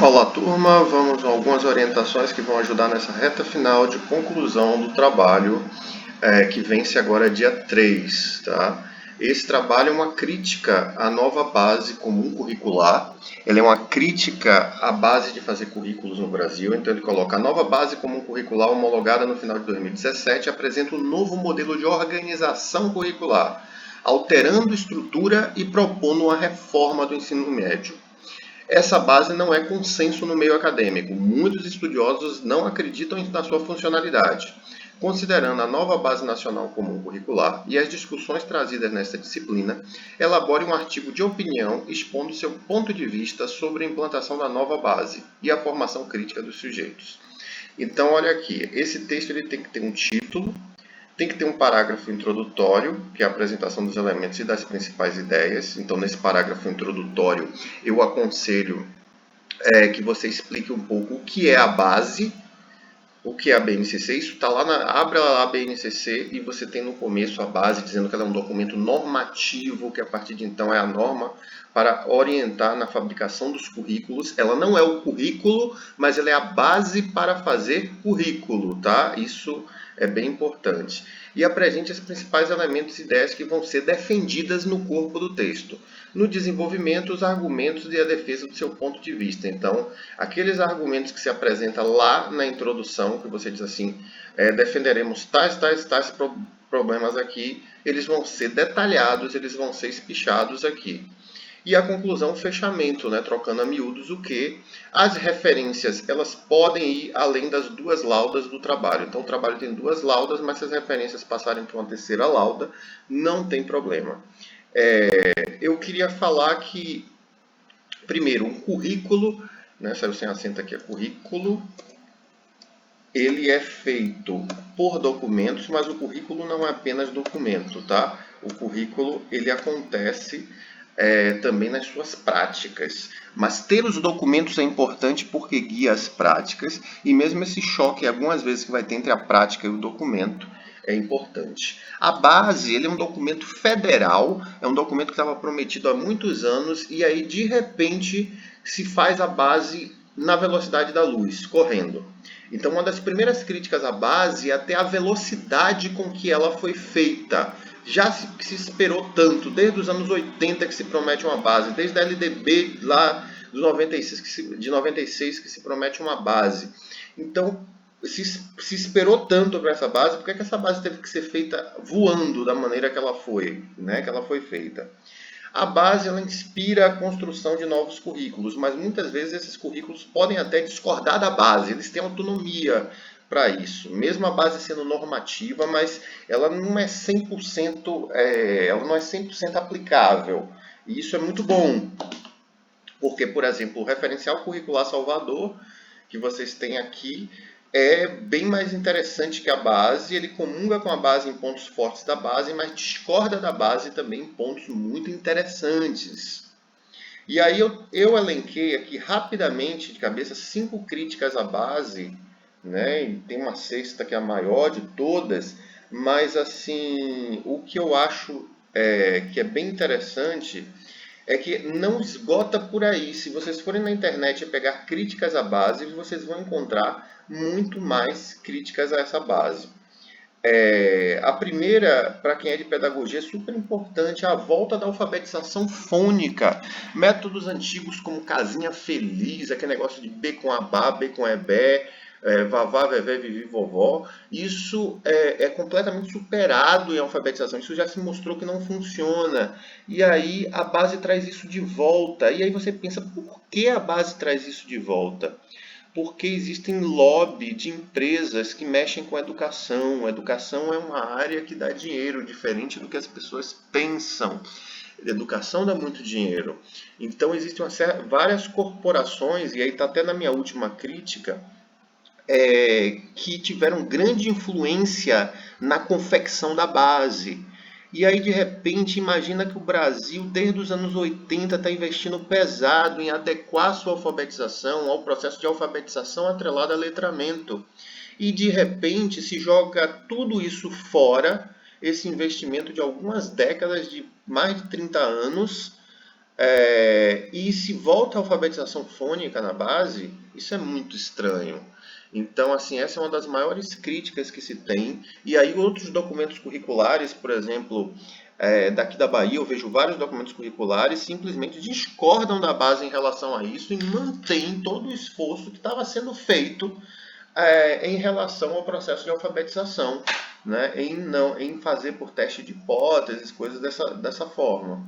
Olá, turma. Vamos a algumas orientações que vão ajudar nessa reta final de conclusão do trabalho que vence agora dia 3, tá? Esse trabalho é uma crítica à nova base comum curricular. Ele é uma crítica à base de fazer currículos no Brasil. Então, ele coloca a nova base comum curricular homologada no final de 2017 apresenta um novo modelo de organização curricular, alterando estrutura e propondo uma reforma do ensino médio. Essa base não é consenso no meio acadêmico. Muitos estudiosos não acreditam na sua funcionalidade. Considerando a nova Base Nacional Comum Curricular e as discussões trazidas nesta disciplina, elabore um artigo de opinião expondo seu ponto de vista sobre a implantação da nova base e a formação crítica dos sujeitos. Então, olha aqui, esse texto ele tem que ter um título, tem que ter um parágrafo introdutório, que é a apresentação dos elementos e das principais ideias. Então, nesse parágrafo introdutório, eu aconselho que você explique um pouco o que é a base, o que é a BNCC. Isso está lá abre a BNCC e você tem no começo a base dizendo que ela é um documento normativo, que a partir de então é a norma para orientar na fabricação dos currículos. Ela não é o currículo, mas ela é a base para fazer currículo, tá? Isso é bem importante. E apresente os principais elementos e ideias que vão ser defendidas no corpo do texto. No desenvolvimento, os argumentos e a defesa do seu ponto de vista. Então, aqueles argumentos que se apresentam lá na introdução, que você diz assim, defenderemos tais problemas aqui, eles vão ser detalhados, eles vão ser espichados aqui. E a conclusão, o fechamento, né? Trocando a miúdos o que as referências elas podem ir além das duas laudas do trabalho. Então o trabalho tem duas laudas, mas se as referências passarem para uma terceira lauda, não tem problema. Eu queria falar que, primeiro, um currículo, né? Saiu sem acento aqui, é currículo. Ele é feito por documentos, mas o currículo não é apenas documento, tá? O currículo ele acontece também nas suas práticas. Mas ter os documentos é importante porque guia as práticas e mesmo esse choque, algumas vezes, que vai ter entre a prática e o documento, é importante. A base ele é um documento federal, é um documento que estava prometido há muitos anos e aí, de repente, se faz a base na velocidade da luz, correndo. Então, uma das primeiras críticas à base é até a velocidade com que ela foi feita. Já se esperou tanto, desde os anos 80 que se promete uma base, desde a LDB lá de 96 que se promete uma base. Então, se esperou tanto para essa base, por que essa base teve que ser feita voando da maneira que ela foi, né, que ela foi feita? A base ela inspira a construção de novos currículos, mas muitas vezes esses currículos podem até discordar da base, eles têm autonomia para isso. Mesmo a base sendo normativa, mas ela não é 100%, ela não é 100% aplicável. E isso é muito bom, porque, por exemplo, o referencial curricular Salvador, que vocês têm aqui, é bem mais interessante que a base, ele comunga com a base em pontos fortes da base, mas discorda da base também em pontos muito interessantes. E aí eu elenquei aqui rapidamente, de cabeça, 5 críticas à base, né? E tem uma sexta que é a maior de todas, mas assim, o que eu acho que é bem interessante é que não esgota por aí. Se vocês forem na internet e pegar críticas à base, vocês vão encontrar muito mais críticas a essa base. A primeira, para quem é de pedagogia, é super importante, a volta da alfabetização fônica. Métodos antigos como casinha feliz, aquele negócio de B com abá, B com ebé, vavá, vevé, vivi, vovó. Isso é completamente superado em alfabetização. Isso já se mostrou que não funciona. E aí a base traz isso de volta. E aí você pensa, por que a base traz isso de volta? Porque existem lobby de empresas que mexem com educação. A educação é uma área que dá dinheiro, diferente do que as pessoas pensam. A educação dá muito dinheiro. Então existem várias corporações, e aí está até na minha última crítica, que tiveram grande influência na confecção da base. E aí, de repente, imagina que o Brasil, desde os anos 80, está investindo pesado em adequar sua alfabetização ao processo de alfabetização atrelado a letramento. E, de repente, se joga tudo isso fora, esse investimento de algumas décadas, de mais de 30 anos, E se volta a alfabetização fônica na base, isso é muito estranho. Então, assim, essa é uma das maiores críticas que se tem. E aí, outros documentos curriculares, por exemplo, daqui da Bahia, eu vejo vários documentos curriculares simplesmente discordam da base em relação a isso e mantêm todo o esforço que estava sendo feito em relação ao processo de alfabetização, né? Em fazer por teste de hipóteses, coisas dessa forma.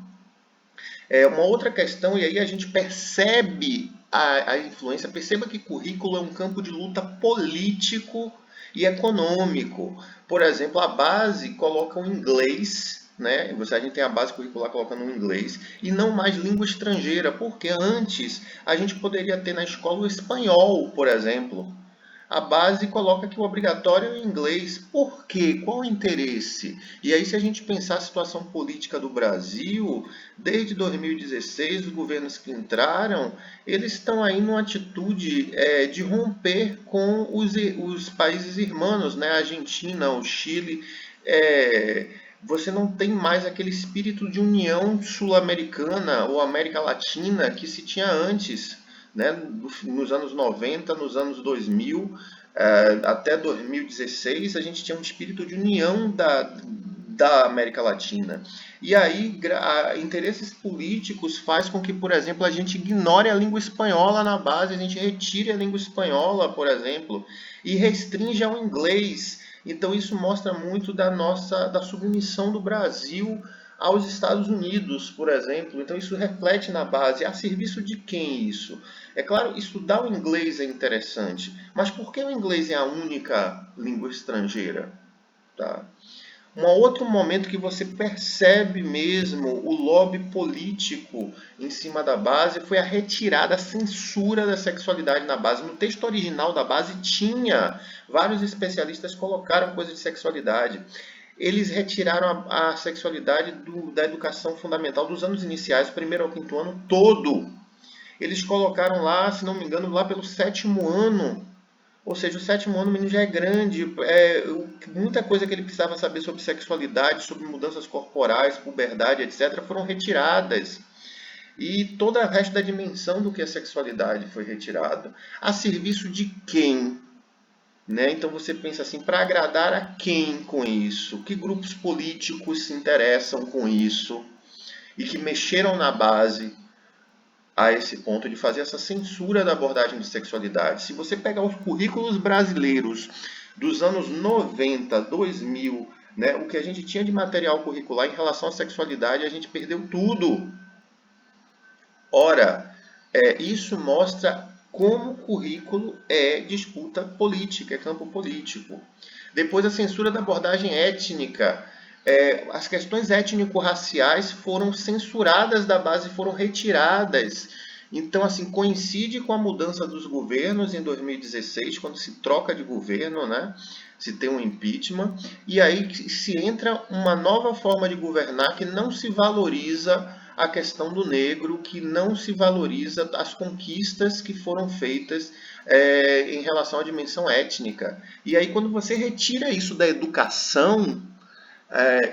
Uma outra questão, e aí a gente percebe a influência, perceba que currículo é um campo de luta político e econômico. Por exemplo, a base coloca o inglês, né? A gente tem a base curricular colocando o inglês e não mais língua estrangeira, porque antes a gente poderia ter na escola o espanhol, por exemplo. A base coloca que o obrigatório é o inglês. Por quê? Qual o interesse? E aí, se a gente pensar a situação política do Brasil, desde 2016, os governos que entraram, eles estão aí numa atitude de romper com os países irmãos, né? A Argentina, o Chile. Você não tem mais aquele espírito de união sul-americana ou América Latina que se tinha antes, né, nos anos 90, nos anos 2000, até 2016, a gente tinha um espírito de união da América Latina. E aí, interesses políticos faz com que, por exemplo, a gente ignore a língua espanhola na base, a gente retire a língua espanhola, por exemplo, e restringe ao inglês. Então, isso mostra muito da submissão do Brasil aos Estados Unidos, por exemplo. Então, isso reflete na base. A serviço de quem isso? É claro, estudar o inglês é interessante, mas por que o inglês é a única língua estrangeira? Tá? Um outro momento que você percebe mesmo o lobby político em cima da base foi a retirada, a censura da sexualidade na base. No texto original da base tinha, vários especialistas colocaram coisa de sexualidade. Eles retiraram a sexualidade da educação fundamental dos anos iniciais, primeiro ao quinto ano, todo. Eles colocaram lá, se não me engano, lá pelo sétimo ano. Ou seja, o sétimo ano o menino já é grande. Muita coisa que ele precisava saber sobre sexualidade, sobre mudanças corporais, puberdade, etc., foram retiradas. E todo o resto da dimensão do que é sexualidade foi retirado. A serviço de quem? Né? Então você pensa assim, para agradar a quem com isso? Que grupos políticos se interessam com isso? E que mexeram na base a esse ponto de fazer essa censura da abordagem de sexualidade. Se você pegar os currículos brasileiros dos anos 90, 2000, né, o que a gente tinha de material curricular em relação à sexualidade, a gente perdeu tudo. Ora, isso mostra como o currículo é disputa política, é campo político. Depois, a censura da abordagem étnica. As questões étnico-raciais foram censuradas da base, foram retiradas. Então, assim, coincide com a mudança dos governos em 2016, quando se troca de governo, né? Se tem um impeachment, e aí se entra uma nova forma de governar que não se valoriza a questão do negro, que não se valoriza as conquistas que foram feitas em relação à dimensão étnica. E aí, quando você retira isso da educação,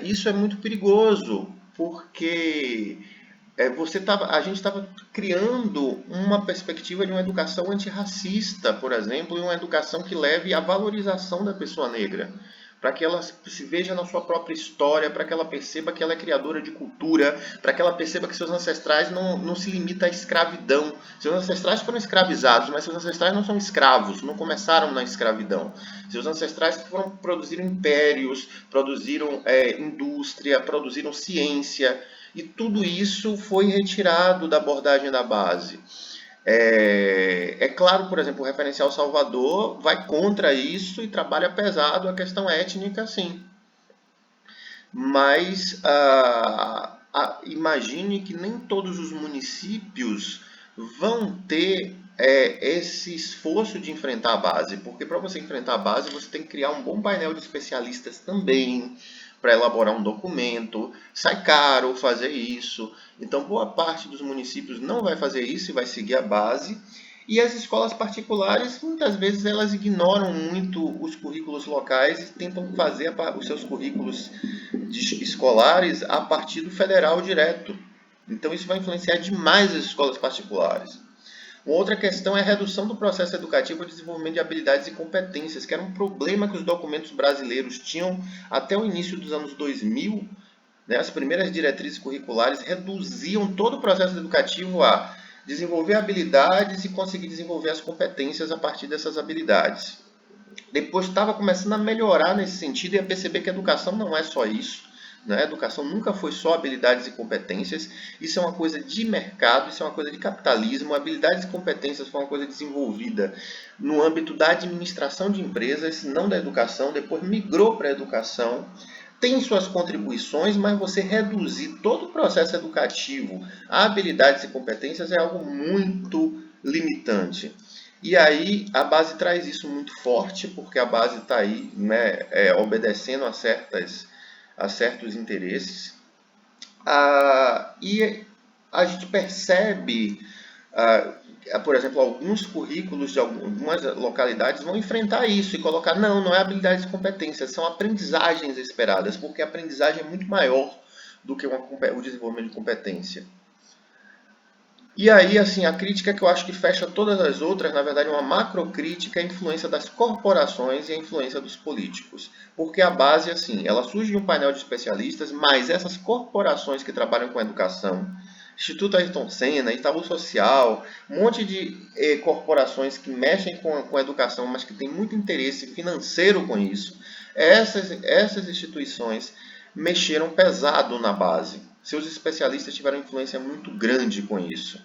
isso é muito perigoso, porque a gente estava criando uma perspectiva de uma educação antirracista, por exemplo, e uma educação que leve à valorização da pessoa negra, para que ela se veja na sua própria história, para que ela perceba que ela é criadora de cultura, para que ela perceba que seus ancestrais não se limitam à escravidão. Seus ancestrais foram escravizados, mas seus ancestrais não são escravos, não começaram na escravidão. Seus ancestrais produziram impérios, produziram indústria, produziram ciência, e tudo isso foi retirado da abordagem da base. Claro, por exemplo, o referencial Salvador vai contra isso e trabalha pesado a questão étnica, sim. Mas imagine que nem todos os municípios vão ter esse esforço de enfrentar a base, porque para você enfrentar a base você tem que criar um bom painel de especialistas também para elaborar um documento. Sai caro fazer isso, então boa parte dos municípios não vai fazer isso e vai seguir a base. E as escolas particulares, muitas vezes, elas ignoram muito os currículos locais e tentam fazer os seus currículos escolares a partir do federal direto. Então isso vai influenciar demais as escolas particulares. Uma outra questão é a redução do processo educativo e desenvolvimento de habilidades e competências, que era um problema que os documentos brasileiros tinham até o início dos anos 2000. Né? As primeiras diretrizes curriculares reduziam todo o processo educativo a desenvolver habilidades e conseguir desenvolver as competências a partir dessas habilidades. Depois estava começando a melhorar nesse sentido e a perceber que a educação não é só isso. Né? A educação nunca foi só habilidades e competências. Isso é uma coisa de mercado, isso é uma coisa de capitalismo. Habilidades e competências foi uma coisa desenvolvida no âmbito da administração de empresas, não da educação. Depois migrou para a educação. Tem suas contribuições, mas você reduzir todo o processo educativo a habilidades e competências é algo muito limitante. E aí a base traz isso muito forte, porque a base está aí, né, obedecendo a certos interesses. E a gente percebe, por exemplo, alguns currículos de algumas localidades vão enfrentar isso e colocar, não é habilidades e competências, são aprendizagens esperadas, porque a aprendizagem é muito maior do que o desenvolvimento de competência. E aí, assim, a crítica que eu acho que fecha todas as outras, na verdade, é uma macrocrítica à influência das corporações e à influência dos políticos. Porque a base, assim, ela surge de um painel de especialistas, mas essas corporações que trabalham com educação, Instituto Ayrton Senna, Itaú Social, um monte de corporações que mexem com a educação, mas que têm muito interesse financeiro com isso, essas instituições mexeram pesado na base. Seus especialistas tiveram influência muito grande com isso.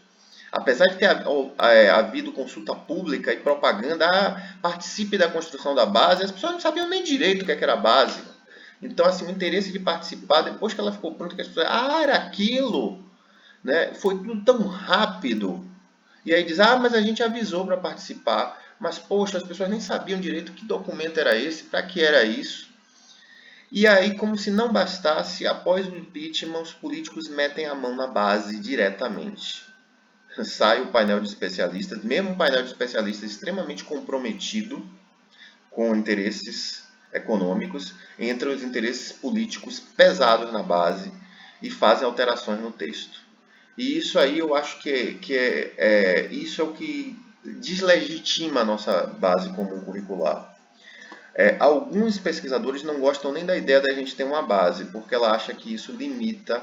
Apesar de ter havido consulta pública e propaganda, participe da construção da base, as pessoas não sabiam nem direito o que era a base. Então, assim, o interesse de participar, depois que ela ficou pronta, que as pessoas, era aquilo, né? Foi tudo tão rápido. E aí diz, mas a gente avisou para participar. Mas, poxa, as pessoas nem sabiam direito que documento era esse, para que era isso. E aí, como se não bastasse, após o impeachment, os políticos metem a mão na base diretamente. Sai o painel de especialistas, mesmo um painel de especialistas extremamente comprometido com interesses econômicos, entram os interesses políticos pesados na base e fazem alterações no texto. E isso aí eu acho isso é o que deslegitima a nossa base comum curricular. Alguns pesquisadores não gostam nem da ideia da gente ter uma base, porque ela acha que isso limita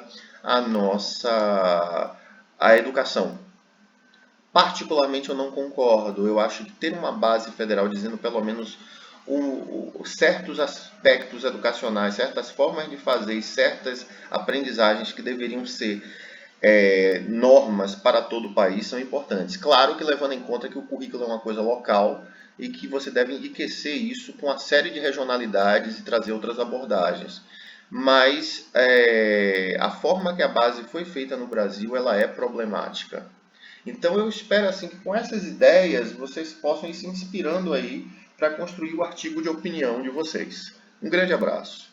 a educação. Particularmente eu não concordo. Eu acho que ter uma base federal dizendo pelo menos certos aspectos educacionais, certas formas de fazer e certas aprendizagens que deveriam ser normas para todo o país são importantes. Claro que levando em conta que o currículo é uma coisa local e que você deve enriquecer isso com uma série de regionalidades e trazer outras abordagens. Mas a forma que a base foi feita no Brasil, ela é problemática. Então eu espero assim que com essas ideias vocês possam ir se inspirando aí para construir o artigo de opinião de vocês. Um grande abraço.